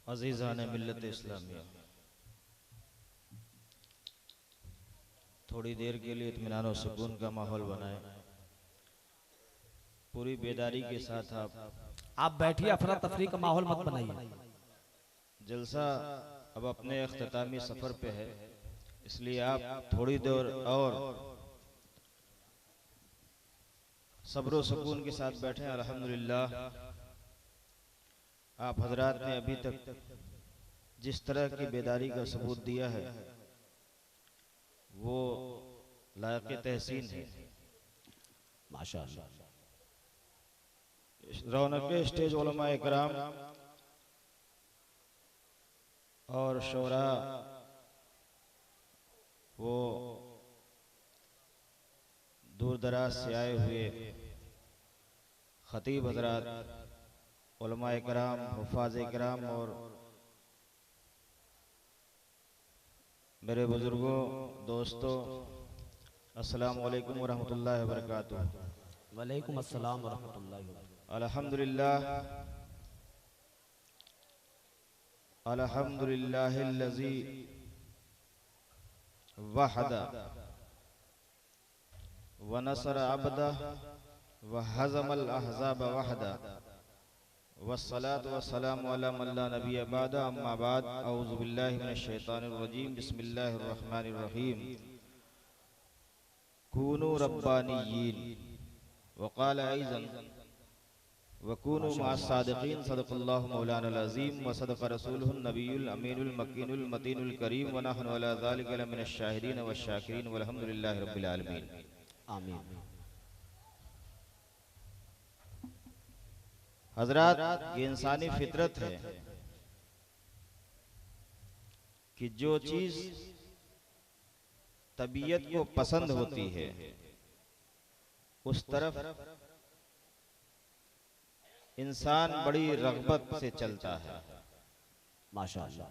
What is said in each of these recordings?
अज़ीज़ान मिल्लत इस्लामिया, थोड़ी देर के लिए इत्मीनान और सुकून का माहौल बनाएं। पूरी बेदारी के साथ आप बैठिए, अफरा तफरी का माहौल मत बनाइए। जलसा अब अपने अख्तामी सफर पे है, इसलिए आप थोड़ी देर और सब्र सुकून के साथ बैठें। अल्हम्दुलिल्लाह, आप हजरात ने अभी तक जिस तरह की बेदारी का सबूत दिया है वो लायक तहसीन है। माशाअल्लाह। रौनक स्टेज उलमा इकराम और शोरा, वो दूर दराज से आए हुए खतीब हजरात, उलमा इकराम, हुफ़ाज़ इकराम और मेरे बुजुर्गों, दोस्तों, अस्सलामु अलैकुम व रहमतुल्लाहि व बरकातुहू। वालेकुम अस्सलाम व रहमतुल्लाहि व बरकातुहू। अल्हम्दुलिल्लाह, अल्हम्दुलिल्लाहिल्लज़ी वहदा व नसर अब्दा व हज़मल अहज़ाब वहदा वस्सलातु वस्सलामु अला मन ला नबिय्य बअद, अम्मा बाद, अऊज़ु बिल्लाहि मिनश शैतानिर रजीम, बिस्मिल्लाहिर रहमानिर रहीम। कूनू रब्बानिय्यीन व क़ाल अयज़न व कूनू मअस सादिक़ीन, सदक़ल्लाहु मौलानाल अज़ीम व सदक़ रसूलुहुन नबियुल अमीनुल मकीनुल मतीनुल करीम व नहनु अला ज़ालिका लमिनश शाहिदीन व शाकिरीन वल्हम्दुलिल्लाहि रब्बिल आलमीन। आमीन। हजरात, ये इंसानी फितरत है कि जो चीज तबीयत को पसंद होती है उस तरफ इंसान बड़ी रग़बत से चलता है। माशाअल्लाह।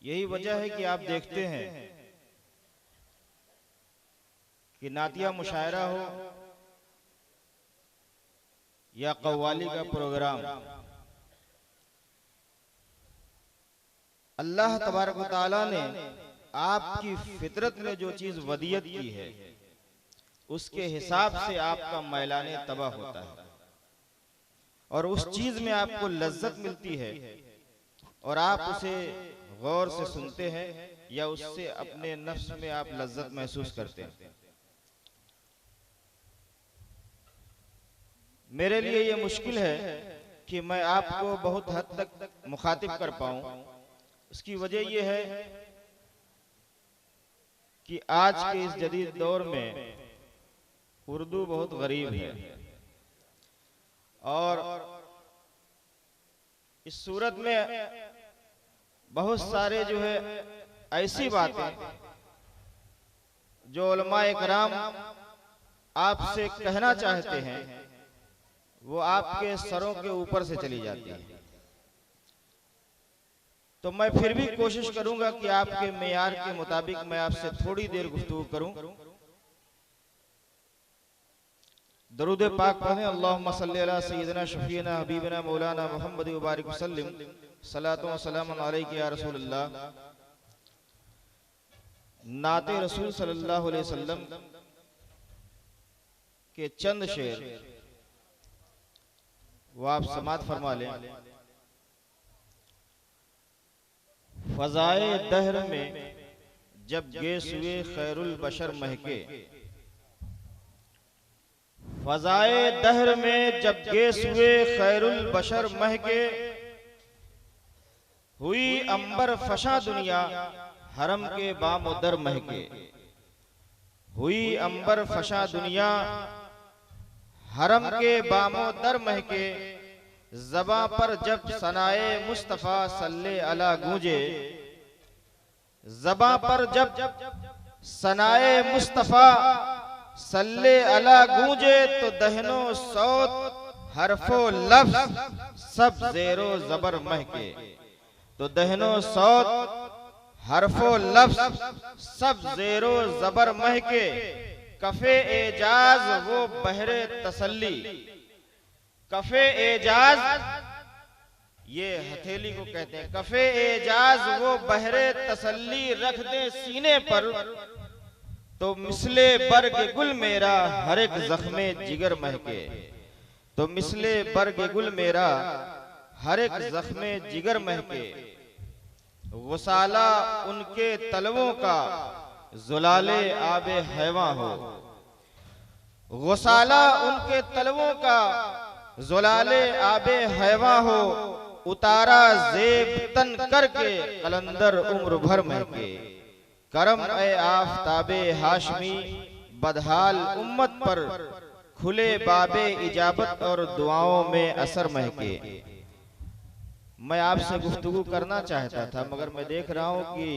यही वजह है कि आप देखते हैं कि नातिया मुशायरा हो या कव्वाली का प्रोग्राम, अल्लाह तबारक व तआला ने आपकी फितरत में जो चीज वदियत की है उसके हिसाब से आपका मैलाने तबाह होता है और उस चीज में आपको लज्जत मिलती है और आप उसे गौर से सुनते हैं या उससे अपने नफ्स में आप लज्जत महसूस करते हैं। मेरे लिए ये मुश्किल है कि मैं आपको बहुत हद तक मुखातिब कर पाऊं। उसकी वजह यह है कि आज के इस जदीद दौर में उर्दू बहुत गरीब है और इस सूरत में बहुत सारे जो है ऐसी बातें जो उलमा इकराम आपसे कहना चाहते हैं वो आपके सरों के ऊपर से चली जाती है। तो मैं फिर भी कोशिश करूंगा कि आपके मेयार के मुताबिक मैं आपसे थोड़ी देर गुफ्तगू करूं। दरूद पाक पढ़ें। अल्लाहुम्मा सल्ली अला सय्यिदिना शफीना हबीबिना मौलाना मुहम्मद व बारिक वसल्लिम, सलातो व सलामुन अलैका या रसूलल्लाह। नाते रसूल सल्लल्लाहु अलैहि वसल्लम के चंद शेर वो आप समात फरमा लें। फजाए दहर में जब गेसुए खैरुल बशर महके, फजाए दहर में जब गेसुए खैरुल बशर महके, हुई अंबर फशा दुनिया हरम के बामुदर महके, हुई अंबर फशा दुनिया हरम के बामोदर महके, ज़बां पर जब सनाए मुस्तफ़ा सल्ले अला गूंजे, ज़बां पर जब सनाए मुस्तफ़ा सल्ले अला गूंजे, तो दहनो सौत हरफो लफ्ज़ सब ज़ेरो ज़बर महके, तो दहनो सौत हरफो लफ्ज़ सब ज़ेरो ज़बर महके, कफ़े एजाज वो बहरे तसल्ली, कफ़े एजाज ये हथेली को कहते हैं। कफे एजाज वो बहरे तसल्ली रख दे सीने पर, तो मिसले बर्ग गुल मेरा हर एक जख्मे जिगर महके। तो मिसले बर्ग गुल मेरा हर एक जख्मे जिगर महके। गुसाला उनके तलवों का जुलाले आबे हैवां हो। गुसाला उनके तलवों का जुलाले आबे हैवां हो। उतारा जेब तन करके कलंदर उम्र भर महके। करम ए आफताबे हाशमी बदहाल उम्मत पर, खुले बाबे इजाबत और दुआओं में असर महके। मैं आपसे गुफ्तगू करना चाहता था, मगर मैं देख रहा हूं कि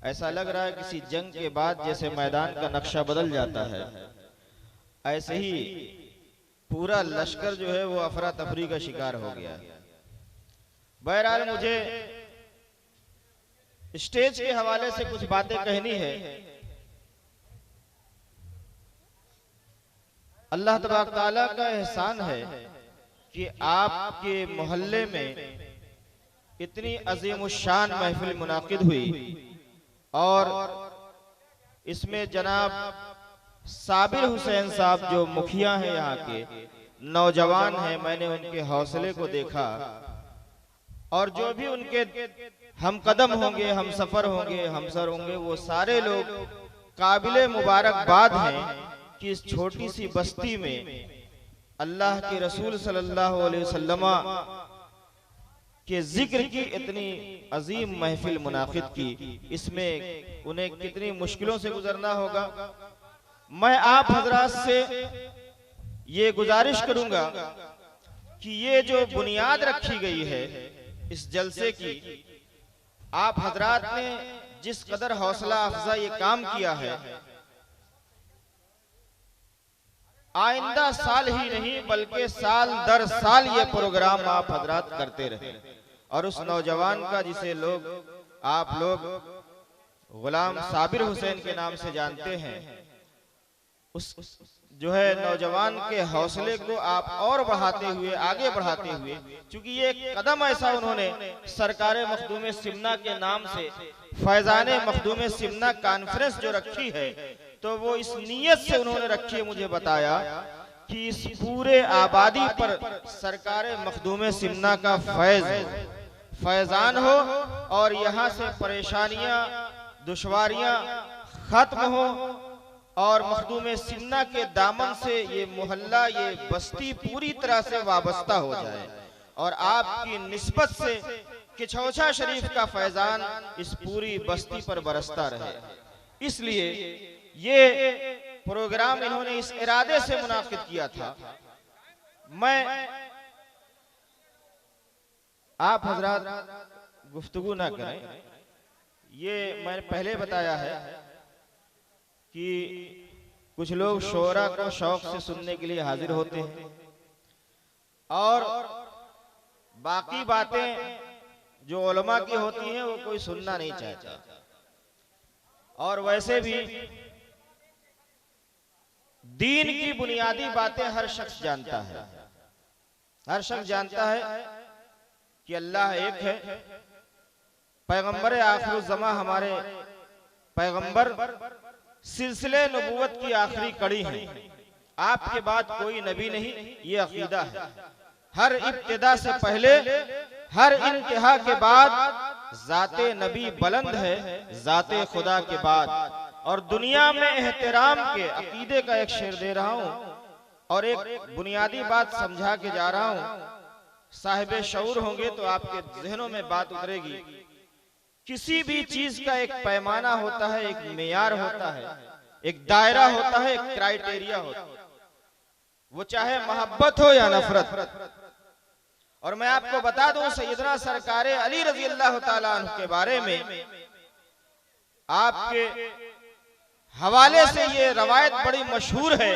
ऐसा लग रहा है किसी जंग के बाद जैसे मैदान का नक्शा बदल जाता है, ऐसे ही पूरा लश्कर जो है वो अफरा तफरी का शिकार हो गया है। बहरहाल मुझे स्टेज के हवाले से कुछ बातें कहनी है। अल्लाह तबारक तआला का एहसान है कि आपके मोहल्ले में इतनी अजीमुशान महफिल मुनाकिद हुई और इसमें जनाब साबिर हुसैन साहब जो मुखिया हैं यहाँ के, नौजवान हैं, मैंने उनके हौसले को देखा और जो भी उनके हम कदम होंगे, हम सफर होंगे, हमसर होंगे, वो सारे लोग काबिले मुबारकबाद हैं कि इस छोटी सी बस्ती में अल्लाह के रसूल सल्लल्लाहु अलैहि वसल्लम के जिक्र की इतनी अजीम महफिल मुनाकिद की। इसमें उन्हें कितनी मुश्किलों से गुजरना होगा। मैं आप हजरात से ये गुजारिश करूंगा कि ये जो बुनियाद रखी गई है इस जलसे की, आप हजरात ने जिस कदर हौसला अफजा ये काम किया है, आइंदा साल ही नहीं बल्कि साल दर साल ये प्रोग्राम आप हजरात करते रहे। और उस नौजवान का जिसे आप लोग गुलाम साबिर हुसैन के नाम से जानते हैं, उस जो है नौजवान के हौसले को आप और बढ़ाते हुए, आगे बढ़ाते हुए, क्योंकि ये कदम ऐसा उन्होंने सरकारे मखदूम सिमना के नाम से फैजाने मखदूम सिमना कॉन्फ्रेंस जो रखी है, तो वो इस नीयत से उन्होंने रखी है, मुझे बताया कि इस पूरे आबादी पर सरकारे मखदूम सिमना का फैजान हो और यहाँ से परेशानियां, दुश्वारियां खत्म हो और मखदूम सिमना के दामन से ये मोहल्ला, ये बस्ती पूरी तरह से वाबस्ता हो जाए और आपकी निस्बत से किछौछा शरीफ का फैजान इस पूरी बस्ती पर बरसता रहे। इसलिए ये प्रोग्राम इन्होंने इस इरादे से मुनाकिद किया था। मैं आप हजरात गुफ्तगू ना करें, ये मैंने पहले बताया है कि कुछ लोग शोरा को शौक से सुनने के लिए हाजिर होते हैं और बाकी बातें जो उलमा की होती हैं वो कोई सुनना नहीं चाहता। और वैसे भी दीन की बुनियादी बातें हर शख्स जानता है, हर शख्स जानता है कि अल्लाह एक है, पैगंबर आखिरुज़्ज़मा हमारे पैगंबर सिलसिले नबूवत की आखिरी कड़ी है, आपके बाद कोई नबी नहीं, ये अकीदा है। हर इब्तिदा से पहले, हर इंतहा के बाद जाते नबी बुलंद है, जाते खुदा के बाद। और दुनिया में एहतराम के अकीदे का एक शेर दे रहा हूं और एक बुनियादी बात समझा के जा रहा हूं। साहिबे शऊर होंगे तो आपके जहनों में बात उतरेगी। किसी भी चीज का एक पैमाना होता है, एक मेयार होता है, एक दायरा होता है, एक क्राइटेरिया होता है, वो चाहे मोहब्बत हो या नफरत। और मैं आपको बता दूं, सैयदना सरकारे अली रजी अल्लाह ताला अन्हु के बारे में आपके हवाले से ये रवायत बड़ी मशहूर है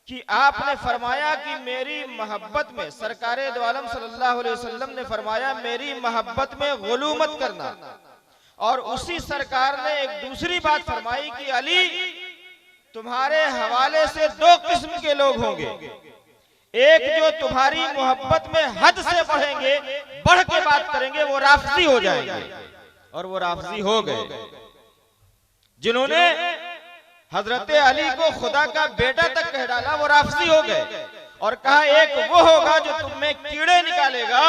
कि आपने फरमाया कि मेरी मोहब्बत में, सरकारे दो आलम सल्लल्लाहु अलैहि वसल्लम ने फरमाया मेरी मोहब्बत में गुलू मत करना। और उसी सरकार ने एक दूसरी बात फरमाई कि अली तुम्हारे हवाले से दो किस्म के लोग होंगे, एक जो तुम्हारी मोहब्बत में हद से बढ़ेंगे, बढ़ के बात करेंगे, वो राफजी हो जाएंगे। और वो राफजी हो गए जिन्होंने हजरत अली को खुदा का बेटा तक कह डाला, वो राफजी हो गए। और कहा एक वो होगा जो तुम में कीड़े निकालेगा,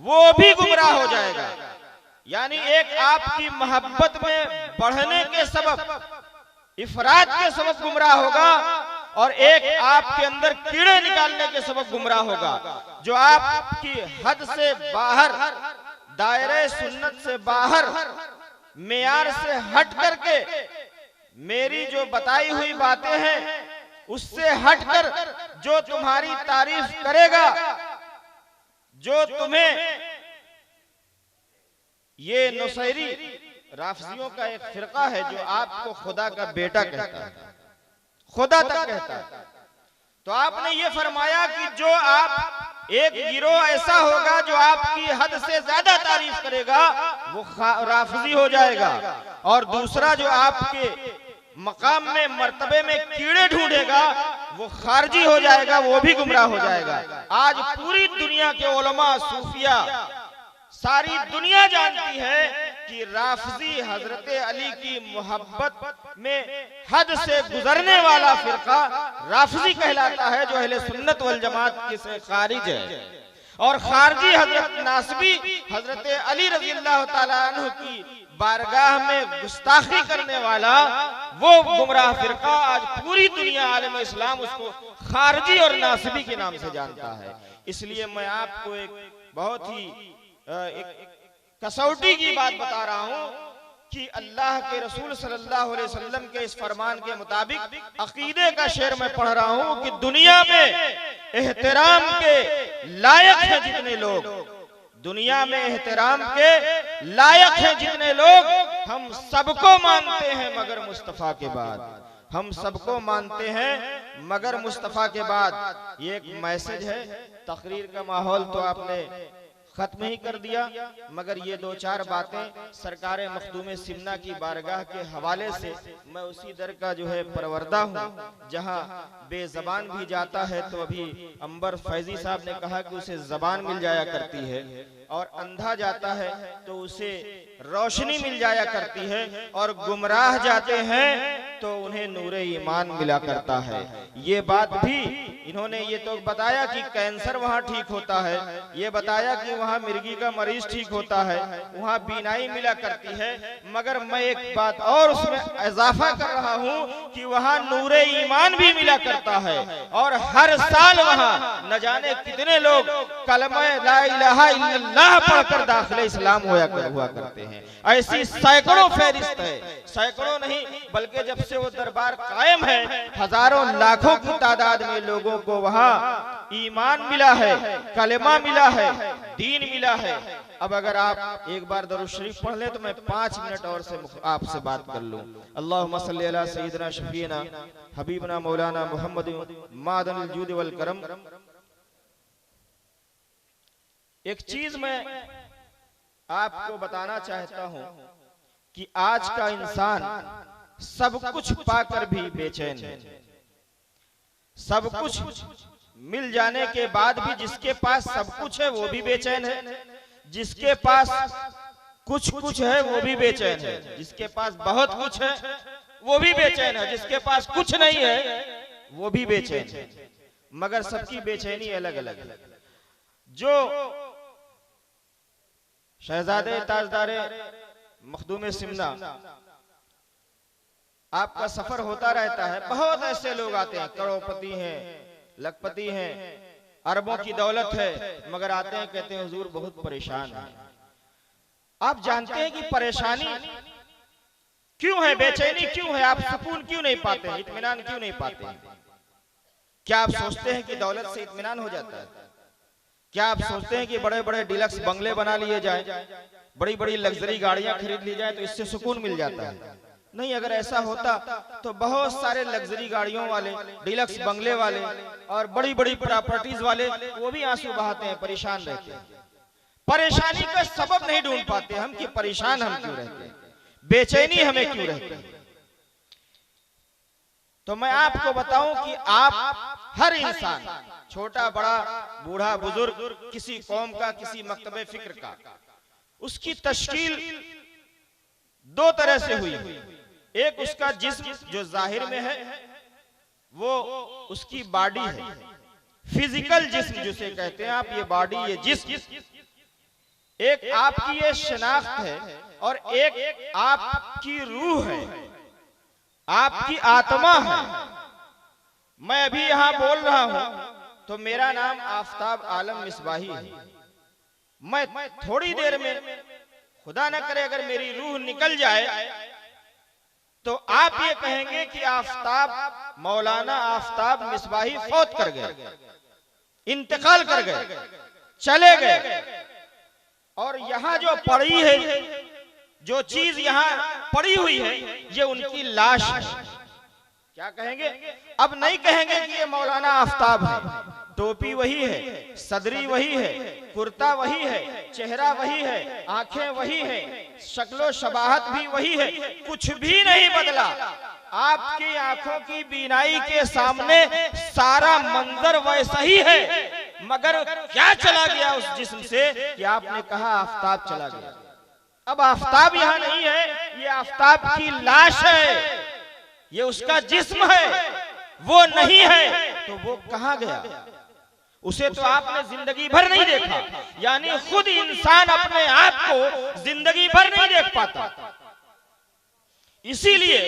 वो भी गुमराह हो जाएगा। यानी एक आपकी मोहब्बत में बढ़ने के सबब, इफरात के सबब गुमराह होगा, और एक आपके अंदर कीड़े निकालने के सबब गुमराह होगा। जो आपकी हद से बाहर, दायरे सुन्नत से बाहर, मेयार से हट करके मेरी जो बताई हुई बातें हैं उससे हटकर जो तुम्हारी तारीफ करेगा, जो तुम्हें, ये नुसैरी राफजियों का एक फिरका है जो आपको खुदा का बेटा कहता है, खुदा तक कहता है। तो आपने ये फरमाया कि जो आप, एक गिरोह ऐसा होगा जो आपकी हद से ज्यादा तारीफ करेगा, वो राफजी हो जाएगा। और दूसरा जो आपके मकाम में, मर्तबे में कीड़े ढूंढेगा, वो खारजी हो जाएगा, वो भी गुमराह हो जाएगा। आज पूरी दुनिया के उलमा, सूफिया, सारी दुनिया जानती है कि राफजी हजरत अली की मोहब्बत में हद से गुजरने वाला फिरका राफजी कहलाता है, जो अहले सुन्नत वल जमात से खारिज है। और खारजी हजरत नासबी हजरत अली रज़ी अल्लाह ताला अन्हु की बारगाह में गुस्ताखी करने वाला वो गुमराह फिरका आज पूरी दुनिया आलम इस्लाम उसको खारजी और नासबी के नाम से जानता है। इसलिए मैं आपको एक बहुत ही एक कसौटी की बात बता रहा हूं कि अल्लाह के रसूल सल्लल्लाहु अलैहि वसल्लम के इस फरमान के मुताबिक अकीदे का शेर मैं पढ़ रहा हूं कि दुनिया में एहतराम के लायक हैं जितने लोग, दुनिया में एहतराम के लायक हैं जितने लोग, हम सबको मानते हैं मगर मुस्तफा के बाद, हम सबको मानते हैं मगर मुस्तफा के बाद। ये एक मैसेज है। तकरीर का माहौल तो आपने खत्म ही कर दिया, मगर ये दो चार बातें सरकार मखदूम सिमना की बारगाह के हवाले से, मैं उसी दर का जो है परवरदा हूँ जहाँ बेजबान भी जाता है तो अभी अंबर फैजी साहब ने कहा कि उसे जबान मिल जाया करती है, और अंधा जाता है तो उसे रोशनी मिल जाया करती है, और गुमराह जाते हैं तो उन्हें नूरे ईमान मिला करता है। ये बात भी इन्होंने ये तो बताया कि कैंसर वहाँ ठीक होता है, ये बताया कि वहाँ मिर्गी का मरीज ठीक होता है, वहाँ बीनाई मिला करती है, मगर मैं एक बात और उसमें इजाफा कर रहा हूँ कि वहाँ नूरे ईमान भी मिला करता है। और हर साल वहाँ न जाने कितने लोग कलमा ला इलाहा इल्लल्लाह पढ़कर दाखिले इस्लाम हुआ करते हैं। ऐसी सैकड़ों फहरिस्त है, सैकड़ों नहीं बल्कि जब से वो दरबार कायम है, हजारों लाखों की तादाद में लोगों को वहाँ ईमान मिला है, कलेमा मिला है, दीन मिला है। अब अगर आप एक बार दरूद शरीफ पढ़ लें तो मैं 5 मिनट और से आपसे बात कर लूं। अल्लाहुम्मा सल्ली अला सय्यिदना शफीना हबीबना मौलाना मुहम्मद मादनिल जूद वल करम। एक चीज मैं आपको बताना चाहता हूं कि आज का इंसान सब कुछ पाकर भी बेचैन है। सब कुछ मिल जाने के बाद भी जिसके पास सब कुछ है वो भी बेचैन है, जिसके पास कुछ कुछ है वो भी बेचैन है, जिसके पास बहुत कुछ है वो भी बेचैन है, जिसके पास कुछ नहीं है वो भी बेचैन है। मगर सबकी बेचैनी अलग अलग है। जो शहजादे ताजदारे मखदूम सिमना आपका सफर होता रहता है, बहुत ऐसे लोग आते हैं, करोड़पति हैं, लखपति हैं, अरबों की दौलत है, मगर आते हैं कहते हैं हुजूर बहुत परेशान है। आप जानते हैं कि परेशानी क्यों है, बेचैनी क्यों है, आप सुकून क्यों नहीं पाते हैं, इत्मीनान क्यों नहीं पाते हैं? क्या आप सोचते हैं कि दौलत से इत्मीनान हो जाता है? क्या आप सोचते हैं कि बड़े बड़े डिलक्स बंगले बना लिए जाए, बड़ी बड़ी लग्जरी गाड़ियां खरीद ली जाए तो इससे सुकून मिल जाता है? नहीं, अगर ऐसा होता तो बहुत सारे लग्जरी गाड़ियों वाले, डिलक्स बंगले वाले और बड़ी बड़ी प्रॉपर्टीज वाले वो भी आंसू बहाते हैं, परेशान रहते हैं। परेशानी का सबब नहीं ढूंढ पाते हम कि परेशान हम क्यों रहते हैं, बेचैनी हमें क्यों रहती है। तो मैं आपको बताऊं कि आप हर इंसान, छोटा बड़ा बूढ़ा बुजुर्ग, किसी कौम का, किसी मकतबे फिक्र का, उसकी तश्कील दो तरह से हुई। एक उसका जिस्म जो जाहिर में है, वो उसकी बॉडी है, फिजिकल जिस्म जिसे कहते हैं आप, ये बॉडी, ये जिस्म। एक आपकी ये शनाख्त है और एक आपकी रूह है, आपकी आत्मा है। मैं अभी यहां बोल रहा हूं तो मेरा नाम आफताब आलम मिसबाही है। मैं थोड़ी देर में, खुदा न करे अगर मेरी रूह निकल जाए, तो आप ये कहेंगे कि आफताब, मौलाना आफताब मिसबाही फौत कर गए, इंतकाल कर गए, चले गए। और यहां जो पड़ी है, जो चीज यहां पड़ी हुई है, ये उनकी लाश है। क्या कहेंगे? अब नहीं कहेंगे कि ये मौलाना आफताब है। टोपी वही है, सदरी वही है, कुर्ता वही है, चेहरा वही है, आंखें वही है, शक्लो शबाहत भी वही है, कुछ भी नहीं बदला। आपकी आंखों की बीनाई के सामने सारा मंजर वैसा ही है, मगर क्या चला गया उस जिस्म से कि आपने कहा आफताब चला गया। अब आफताब यहां नहीं है, ये आफताब की लाश है, ये उसका जिस्म है, वो नहीं है। तो वो कहां गया? उसे तो आपने जिंदगी भर नहीं देखा, यानी खुद इंसान अपने आप को जिंदगी भर नहीं देख पाता। इसीलिए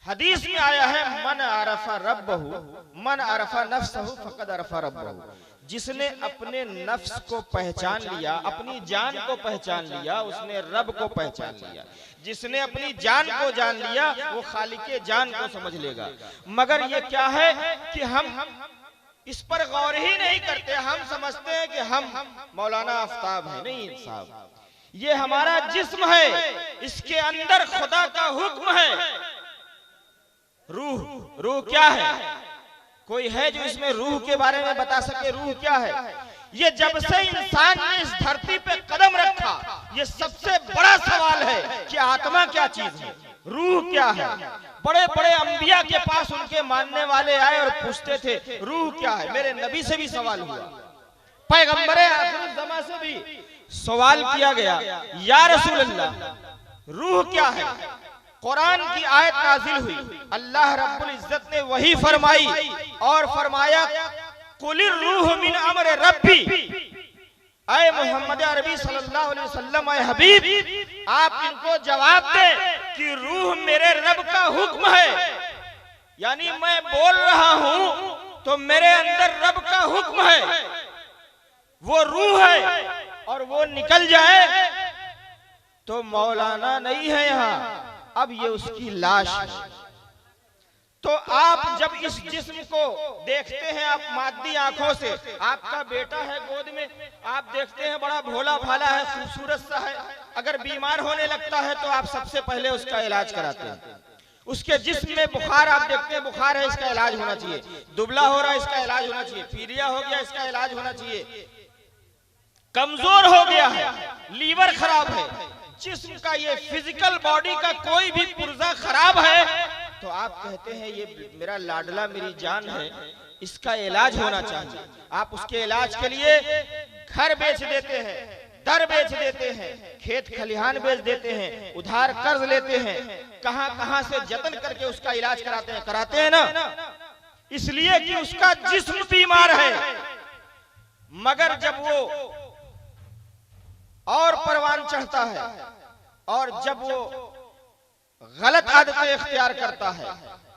हदीस में आया है, मन अरफा रब्बहु मन अरफा नफ्सहु फकद अरफा रब्बहु। जिसने अपने नफ्स को पहचान लिया, अपनी जान को पहचान लिया, उसने रब को पहचान लिया। जिसने अपनी जान को जान लिया, वो खालिके जान को समझ लेगा। मगर ये क्या है कि हम इस पर गौर ही नहीं करते। हम समझते हैं कि हम मौलाना आफताब है। नहीं साहब, ये हमारा जिस्म है, इसके अंदर खुदा का हुक्म है। रूह, रूह क्या है? कोई है जो इसमें रूह के बारे में बता सके? रूह क्या है? ये जब से इंसान ने इस धरती पे कदम रखा, ये सबसे बड़ा सवाल है कि आत्मा क्या चीज है, रूह क्या है। बड़े बड़े अंबिया के पास उनके मानने वाले आए और पूछते थे रूह क्या है। मेरे नबी से भी सवाल हुआ, पैगंबरे आखिर ज़माने से भी सवाल किया गया, या रसूल अल्लाह रूह क्या है। कुरान की आयत नाजिल हुई, अल्लाह रब्बुल इज्जत ने वही फरमाई और फरमाया कुलिर रूह मिन अम्र रब्बी। ऐ मोहम्मद अरबी सल्लल्लाहु अलैहि वसल्लम, ऐ हबीब, आप इनको जवाब दे कि रूह मेरे रब का हुक्म है। यानी मैं बोल रहा हूं तो मेरे अंदर रब का हुक्म है, वो रूह है, और वो निकल जाए तो मौलाना नहीं है यहाँ, अब ये उसकी लाश है। तो आप जब इस जिस्म को देखते हैं, आप मादी आंखों से, आपका बेटा है गोद में, आप देखते हैं बड़ा भोला भाला है, खूबसूरत सा है। अगर बीमार होने लगता है तो आप सबसे पहले उसका इलाज कराते हैं। उसके जिस्म में बुखार, आप देखते हैं बुखार है, इसका इलाज होना चाहिए। दुबला हो रहा है, इसका इलाज होना चाहिए। पीलिया हो गया, इसका इलाज होना चाहिए। कमजोर हो गया है, लीवर खराब है, जिस्म का ये फिजिकल बॉडी का कोई भी पुर्जा खराब है, तो आप कहते हैं ये मेरा लाडला, मेरी जान है, इसका इलाज होना चाहिए। आप उसके इलाज के लिए घर बेच देते हैं, दर बेच देते हैं, खेत खलिहान बेच देते हैं, उधार कर्ज लेते हैं, कहां कहां से जतन करके उसका इलाज कराते हैं ना, इसलिए कि उसका जिस्म बीमार है। मगर जब वो और परवान चढ़ता है और जब वो गलत आदतें इख्तियार करता है,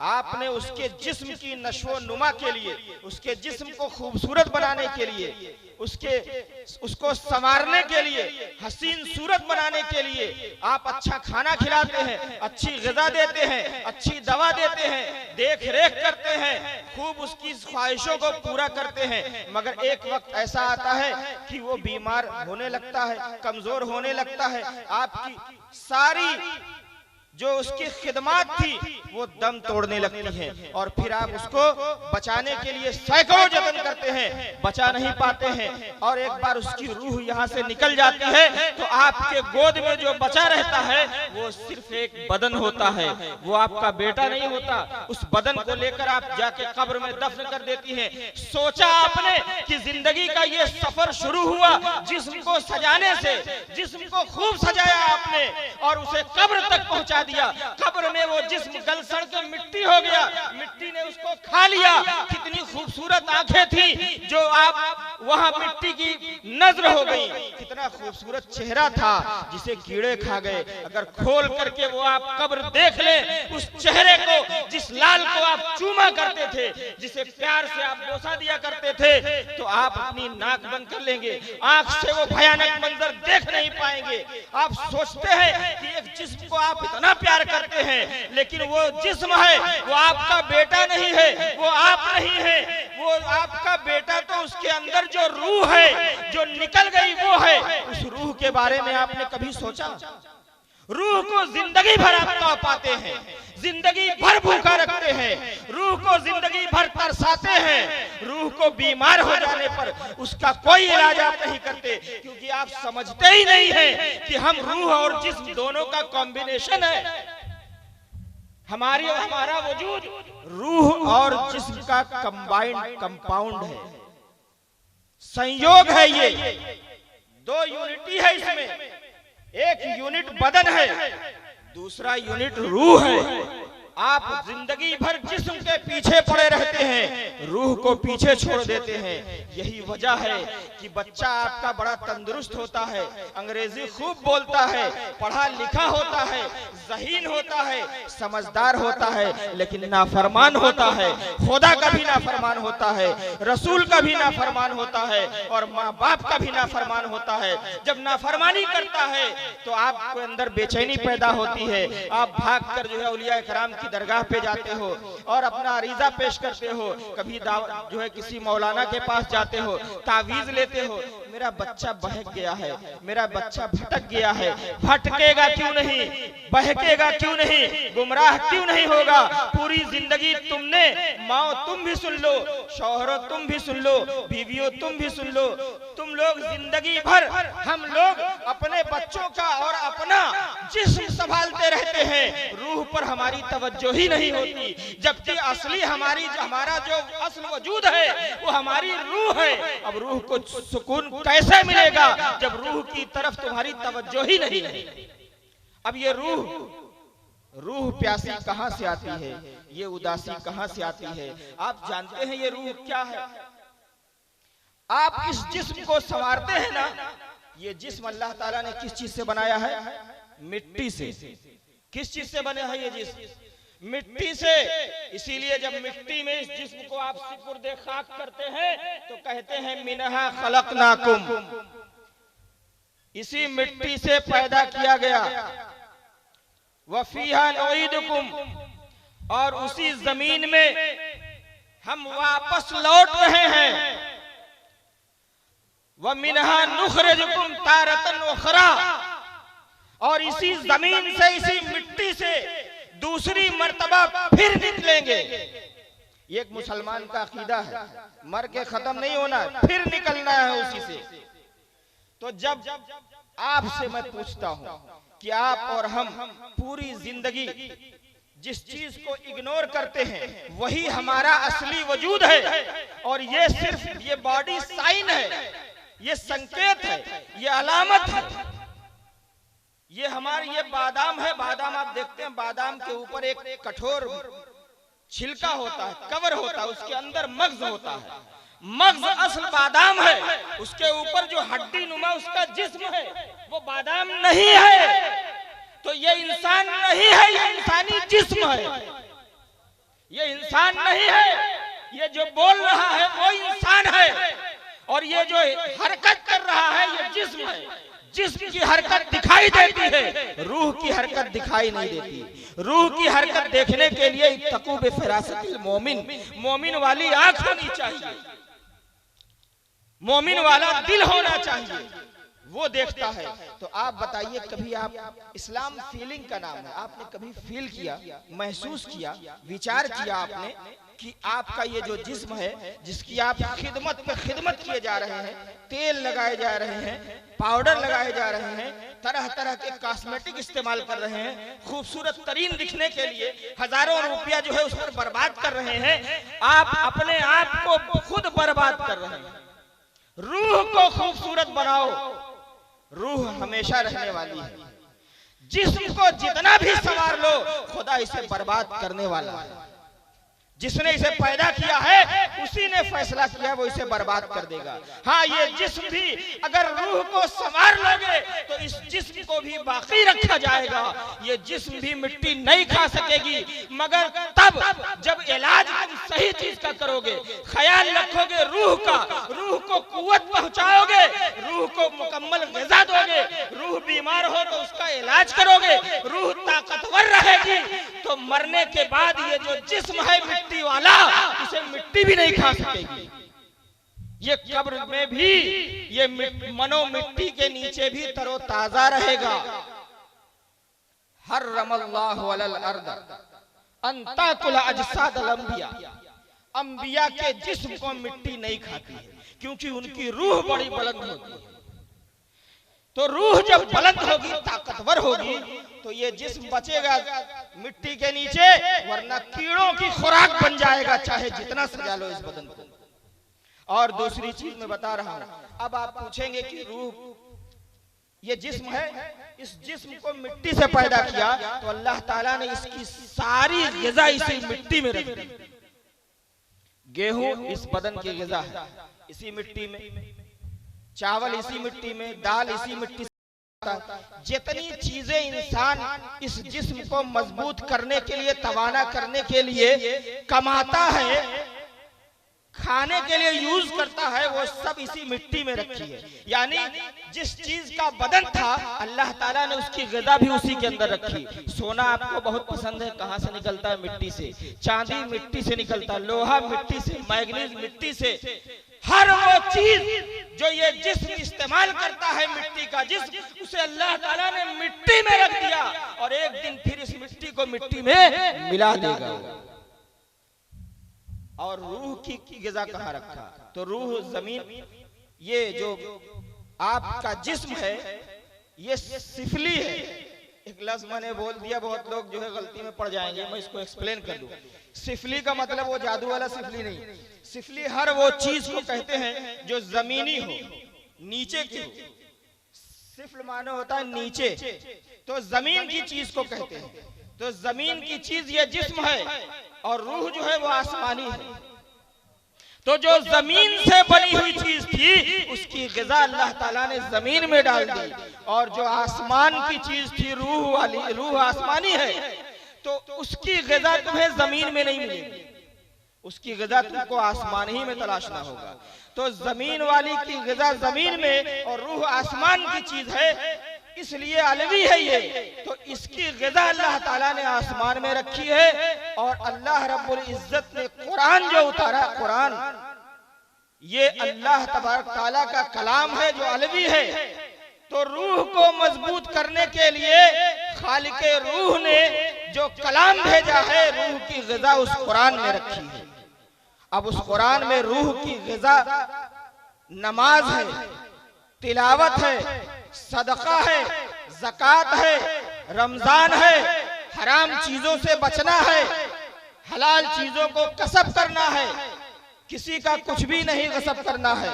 आपने उसके जिस्म की नशो नुमा के लिए, उसके जिस्म को खूबसूरत बनाने के लिए, उसको संवारने के लिए, हसीन सूरत बनाने के लिए आप अच्छा खाना खिलाते हैं, अच्छी ग़िज़ा देते हैं, अच्छी दवा देते हैं, देख रेख करते हैं, खूब उसकी ख्वाहिशों को पूरा करते हैं। मगर एक वक्त ऐसा आता है कि वो बीमार होने लगता है, कमजोर होने लगता है, आपकी सारी जो उसकी खिदमत थी वो दम तोड़ने लगती हैं और फिर आप उसको बचाने के लिए सैकड़ों जतन करते हैं, बचा नहीं पाते हैं और एक बार उसकी रूह यहाँ से निकल जाती है तो आपके गोद में जो बचा रहता है वो सिर्फ एक बदन होता है, वो आपका बेटा नहीं होता। उस बदन को लेकर आप जाके कब्र में दफन कर देती हैं। सोचा आपने कि जिंदगी का ये सफर शुरू हुआ जिस्म को सजाने से, जिस्म को खूब सजाया आपने और उसे कब्र तक पहुंचा दिया। कब्र में वो जिस्म गल सड़ के मिट्टी हो गया, मिट्टी ने उसको खा लिया। कितनी खूबसूरत आंखें थी जो आप वहां मिट्टी की नजर हो गई, कितना खूबसूरत चेहरा था जिसे कीड़े खा गए। अगर खोल करके वो आप कब्र देख ले, उस चेहरे को, जिस लाल को आप चूमा करते थे, जिसे प्यार से आप बोसा दिया करते थे, तो आप अपनी नाक बंद कर लेंगे, आंख से वो भयानक मंजर देख नहीं पाएंगे। आप सोचते हैं कि एक जिस्म को आप इतना प्यार करते हैं, लेकिन वो जिस्म है वो आपका बेटा नहीं है, वो आप नहीं है, वो आपका बेटा तो उसके अंदर जो रूह है जो निकल गई वो है। उस रूह के बारे में आपने कभी सोचा? रूह को जिंदगी भर आप तौ पाते हैं, जिंदगी भर भूखा रखते हैं, रूह को जिंदगी भर तरसाते हैं, रूह को बीमार हो जाने पर उसका कोई इलाज आप नहीं करते, क्योंकि आप समझते ही नहीं हैं कि हम रूह और जिस्म दोनों का कॉम्बिनेशन है। हमारा वजूद रूह और जिस्म का कंबाइंड कंपाउंड है, संयोग है। ये दो यूनिटी है इसमें, एक यूनिट बदन है, दूसरा यूनिट रूह है। आप जिंदगी भर जिस्म के पीछे पड़े रहते हैं, रूह को पीछे छोड़ देते हैं। यही वजह है कि बच्चा आपका बड़ा तंदुरुस्त होता है, अंग्रेजी खूब बोलता है, पढ़ा लिखा होता है, ज़हीन होता है, समझदार होता है, लेकिन नाफरमान होता है। खुदा का भी नाफरमान होता है, रसूल का भी नाफरमान होता है और माँ बाप का भी नाफरमान होता है। जब नाफरमानी करता है तो आपके अंदर बेचैनी पैदा होती है, आप भाग कर जो है औलिया इकराम की दरगाह पे जाते हो और अपना अरीजा पेश करते हो, कभी जो है किसी मौलाना के पास जाते हो, तावीज लेते हो। मेरा बच्चा बहक गया है, मेरा बच्चा भटक गया है, भटकेगा क्यों नहीं, बहकेगा क्यों नहीं, गुमराह क्यों नहीं होगा। पूरी जिंदगी तुमने, माओ तुम भी सुन लो, शौहरों तुम भी सुन लो, बीवियों तुम भी सुन लो, तुम लोग जिंदगी भर, हम लोग अपने बच्चों का और अपना जिस्म संभालते रहते हैं, रूह पर हमारी तवज्जो ही नहीं होती, जबकि असली हमारा जो असल वजूद है वो हमारी रूह है। अब रूह को सुकून कैसे मिलेगा जब रूह की तरफ तुम्हारी तवज्जो ही नहीं है। अब ये रूह प्यासी कहां से आती है, ये उदासी कहां से आती है? आप जानते हैं ये रूह क्या है? आप इस जिस्म को संवारते हैं ना, ये जिस्म अल्लाह ताला ने किस चीज से बनाया है? मिट्टी से। किस चीज से बने हैं ये जिस्म? मिट्टी से। इसीलिए जब मिट्टी में इस जिस्म को आप सुपुर्दे खाक करते हैं तो कहते हैं मिनहा खलकनाकुम, इसी मिट्टी से पैदा किया गया, वफीहा नुईदुकुम, और उसी जमीन में हम वापस लौट रहे हैं, व मिनहा नुखरिजुकुम तारतन उखरा, और इसी जमीन से, इसी मिट्टी से दूसरी मर्तबा फिर निकलेंगे। ये एक मुसलमान का अकीदा है, मर के खत्म नहीं होना, फिर निकलना है उसी से। तो जब आपसे मैं पूछता हूं कि आप और हम पूरी जिंदगी जिस चीज को इग्नोर करते हैं वही हमारा असली वजूद है, और ये सिर्फ ये बॉडी साइन है, ये संकेत है, ये अलामत है। ये हमारी ये बादाम है, बादाम आप देखते हैं, बादाम के ऊपर एक कठोर छिलका होता है, कवर होता है, उसके अंदर मग्ज होता है। मग्ज असल बादाम है, उसके ऊपर जो हड्डी नुमा उसका जिस्म है वो बादाम नहीं है। तो ये इंसान नहीं है, ये इंसानी जिस्म है, ये इंसान नहीं है। ये जो बोल रहा है वो इंसान है, और ये जो हरकत कर रहा है ये जिस्म है। जिस्म की हरकत दिखाई देती है, रूह की हरकत दिखाई नहीं देती। रूह की हरकत देखने के लिए इत्तकू बिफिरासतिल मोमिन, मोमिन वाली आंख होनी चाहिए, मोमिन वाला दिल होना चाहिए, वो देखता है। तो आप बताइए, कभी आप, इस्लाम फीलिंग का नाम है, आपने कभी फील किया, महसूस किया, विचार किया आपने कि आपका ये जो जिस्म है, जिसकी आप खिदमत पे खिदमत किए जा रहे हैं, तेल लगाए जा रहे हैं, पाउडर लगाए जा रहे हैं, तरह तरह के कॉस्मेटिक इस्तेमाल कर रहे हैं, खूबसूरत तरीन दिखने के लिए हजारों रुपया जो है उस पर बर्बाद कर रहे हैं, आप अपने आप को खुद बर्बाद कर रहे हैं। रूह को खूबसूरत बनाओ, रूह हमेशा रहने वाली है। जिस्म को जितना भी संवार लो, खुदा इसे बर्बाद करने वाला है। जिसने इसे पैदा किया है उसी ने फैसला किया वो इसे बर्बाद कर देगा। हाँ, ये जिस्म भी अगर रूह को संवार लोगे तो इस जिस्म को भी बाकी रखा जाएगा। ये जिस्म भी मिट्टी नहीं खा सकेगी, मगर तब जब इलाज तुम सही चीज का करोगे, ख्याल रखोगे रूह का, रूह को कुव्वत पहुंचाओगे, रूह को मुकम्मल ग़िज़ा दोगे, रूह बीमार हो तो उसका इलाज करोगे, रूह ताकतवर रहेगी, तो मरने के बाद ये जो जिस्म है मिट्टी वाला, उसे मिट्टी भी नहीं खा सकेगी। ये कब्र में भी, ये मनो मिट्टी के नीचे भी तरोताजा रहेगा। हर्रमल्लाहु अलल अर्द अन ताकुल अजसादल अंबिया। अंबिया के जिस्म को मिट्टी नहीं खाती है, क्योंकि उनकी रूह बड़ी बुलंद होती है। तो रूह जब बुलंद होगी, ताकतवर होगी, तो ये जिस्म बचेगा मिट्टी के नीचे, वरना कीड़ों की खुराक बन जाएगा, चाहे जितना सजा लो इस बदन को। और दूसरी चीज मैं बता रहा हूं, अब आप पूछेंगे कि रूह, ये जिस्म है, इस जिस्म को मिट्टी से पैदा किया, तो अल्लाह ताला ने इसकी सारी ग़िज़ा इसी मिट्टी में रख दी। गेहूं इस बदन की ग़िज़ा है, इसी मिट्टी में, चावल इसी मिट्टी में, दाल इसी मिट्टी से। जितनी चीजें इंसान इस जिस्म को मजबूत करने के लिए, तवाना करने के लिए कमाता है, खाने के लिए यूज करता है, वो सब इसी मिट्टी में रखी है। यानी जिस चीज का बदन था, अल्लाह ताला ने उसकी ग़िज़ा भी उसी के अंदर रखी। सोना आपको बहुत पसंद है, कहां से निकलता है? मिट्टी से। चांदी मिट्टी से निकलता है, लोहा मिट्टी से, मैग्नीज मिट्टी से। हर वो चीज जो ये जिस्म इस्तेमाल करता है, मिट्टी का जिस्म, उसे अल्लाह ताला ने मिट्टी में रख दिया, और एक दिन फिर इस मिट्टी को मिट्टी में मिला देगा। और रूह की ग़िज़ा कहाँ रखा? तो रूह जमीन, ये जो आपका जिस्म है, ये सिफली है। एक लफ्ज़ मैंने बोल दिया, बहुत लोग जो है गलती में पड़ जाएंगे, मैं इसको एक्सप्लेन कर दूं। सिफली का मतलब वो जादू वाला सिफली नहीं। सिफली हर वो चीज को कहते हैं जो जमीनी हो, नीचे की हो। सिफल माने होता है नीचे, तो जमीन की चीज को कहते हैं। तो जमीन की चीज ये जिस्म है, और रूह जो है वो आसमानी है। तो जो जमीन से बनी हुई चीज थी, उसकी ग़िज़ा अल्लाह ताला ने जमीन में डाल दी, और जो आसमान की चीज थी, रूह वाली, रूह आसमानी है, तो उसकी ग़िज़ा तुम्हें जमीन में नहीं मिलेगी, उसकी ग़िज़ा तुमको आसमान ही में तलाशना होगा। तो जमीन वाली की ग़िज़ा जमीन में, और रूह आसमान की चीज है, इसलिए अलवी है ये। तो इसकी ग़िज़ा अल्लाह ताला ने आसमान में रखी है। और अल्लाह रब्बुल इज्जत ने कुरान जो उतारा, कुरान ये अल्लाह तबारक ताला का कलाम है जो अलवी है। तो रूह को मजबूत करने के लिए खालिके रूह ने जो कलाम भेजा है, रूह की ग़िज़ा उस कुरान में रखी है। अब उस कुरान में रूह की ग़िज़ा नमाज है, तिलावत है, सदका है, ज़कात है, रमजान है, हराम चीजों से बचना है, हलाल चीजों को कसब करना है, किसी का कुछ भी नहीं कसब करना है।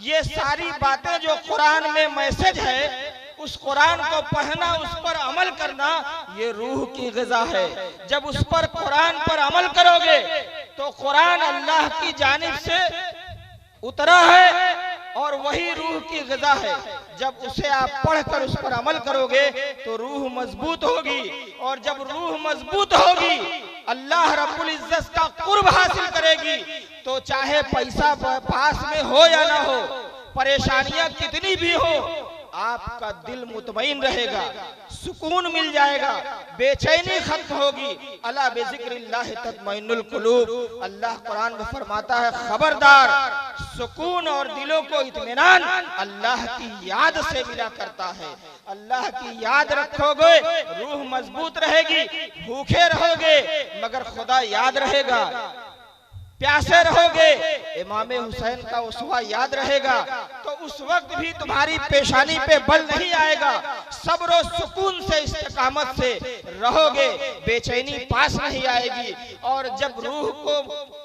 ये सारी बातें जो कुरान में मैसेज है, उस कुरान को पढ़ना, उस पर अमल करना, ये रूह की ग़िज़ा है। जब उस पर, कुरान पर अमल करोगे, तो कुरान अल्लाह की जानिब से उतरा है, और वही रूह की ग़िज़ा है। जब उसे आप पढ़कर उस पर अमल करोगे, तो रूह मजबूत होगी, और जब रूह मजबूत होगी, अल्लाह रब्बुल इज्जत का कुर्ब हासिल करेगी। तो चाहे पैसा पास में हो या ना हो, परेशानियां कितनी भी हो, आपका दिल मुतमईन रहेगा, सुकून मिल जाएगा, बेचैनी खत्म होगी। अला बिज़िक्रिल्लाह तत्मइन्नुल कुलूब। अल्लाह कुरान में फरमाता है, खबरदार, सुकून और दिलों को इत्मीनान अल्लाह की याद से मिला करता है। अल्लाह की याद रखोगे, रूह मजबूत रहेगी। भूखे रहोगे मगर खुदा याद रहेगा, प्यासे रहोगे इमाम हुसैन का उसवा याद रहेगा, तो उस वक्त भी तुम्हारी पेशानी पे बल नहीं आएगा। सब्र और सुकून से, इस्तिकामत से रहोगे, बेचैनी पास नहीं आएगी। और जब रूह को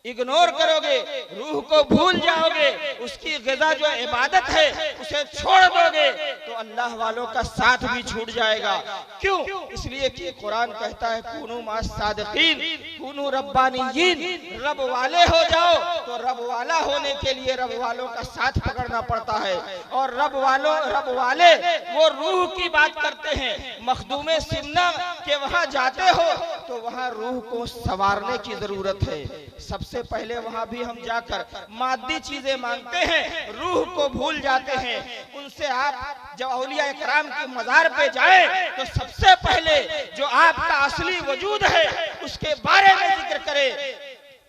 इग्नोर करोगे, रूह को भूल जाओगे, उसकी ग़िज़ा जो इबादत है उसे छोड़ दोगे, तो अल्लाह वालों का साथ भी छूट जाएगा। क्यों? इसलिए कि कुरान कहता है, कूनू मास सादिकीन, कूनू रब्बानियीन। रब वाले हो जाओ, तो रब वाला होने के लिए रब वालों का साथ पकड़ना पड़ता है। और रब वाले वो रूह की बात करते हैं। मखदूमे सिमना के वहां जाते हो तो वहां रूह को संवारने की जरूरत है। सबसे पहले वहां भी हम जाकर मादी चीजें मांगते हैं, रूह को भूल जाते हैं। उनसे आप जब औलिया इकराम की मजार पे जाए तो सबसे पहले जो आपका असली वजूद है उसके बारे में जिक्र करें,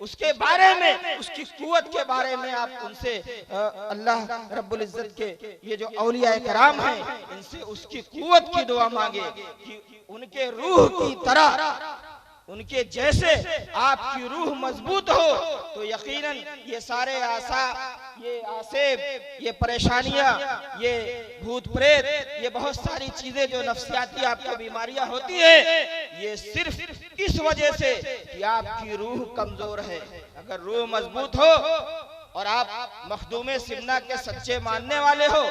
उसके बारे में, उसकी कुव्वत के बारे में आप उनसे अल्लाह रब्बुल इज्जत के ये जो औलिया इकराम हैं इनसे उसकी कुव्वत की दुआ मांगे कि उनके रूह की तरह, उनके जैसे आपकी रूह मजबूत हो, तो यकीनन ये सारे आसा, ये आसेब, ये परेशानियां, ये भूत प्रेत, ये बहुत सारी चीजें जो नफ्सियाती आपको बीमारियां होती है, ये सिर्फ इस वजह से कि आपकी रूह कमजोर है। अगर रूह मजबूत हो और आप मखदूमे सिमना के सच्चे मानने वाले हो,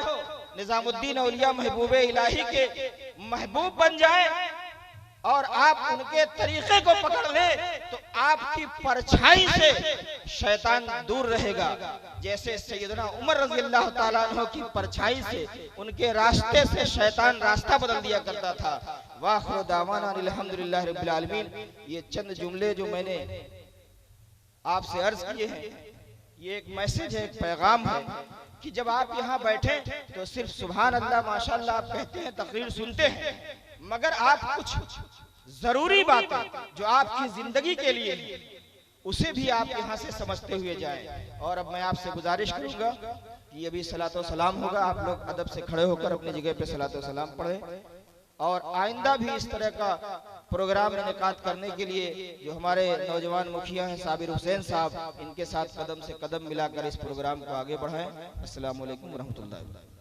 निजामुद्दीन औलिया महबूब इलाही के महबूब बन जाए और आप उनके तरीके को पकड़ ले, तो आपकी परछाई से शैतान दूर रहेगा। जैसे सैयदना उमर रज़ियल्लाहु ताला अन्हु की परछाई से, उनके रास्ते से शैतान रास्ता बदल दिया करता था। वाखिर दावाना अल्हम्दुलिल्लाहि रब्बिल आलमीन। ये चंद जुमले जो मैंने आपसे अर्ज किए हैं, ये एक मैसेज है, एक पैगाम है कि जब आप यहाँ बैठे तो सिर्फ सुभान अल्लाह माशाअल्लाह आप कहते हैं, तकरीर सुनते हैं, मगर आप कुछ जरूरी बातें जो आपकी जिंदगी के लिए उसे भी आप यहाँ से समझते हुए जाएं। और अब मैं आपसे गुजारिश करूंगा कि अभी सलातो सलाम होगा, आप लोग अदब से खड़े होकर अपनी जगह पे सलातो सलाम पढ़ें। और आइंदा भी इस तरह का प्रोग्राम इनेकाद करने के लिए जो हमारे नौजवान मुखिया हैं साबिर हुसैन साहब, इनके साथ कदम से कदम मिलाकर इस प्रोग्राम को आगे बढ़ाएं। अस्सलाम वालेकुम रहमतुल्लाह।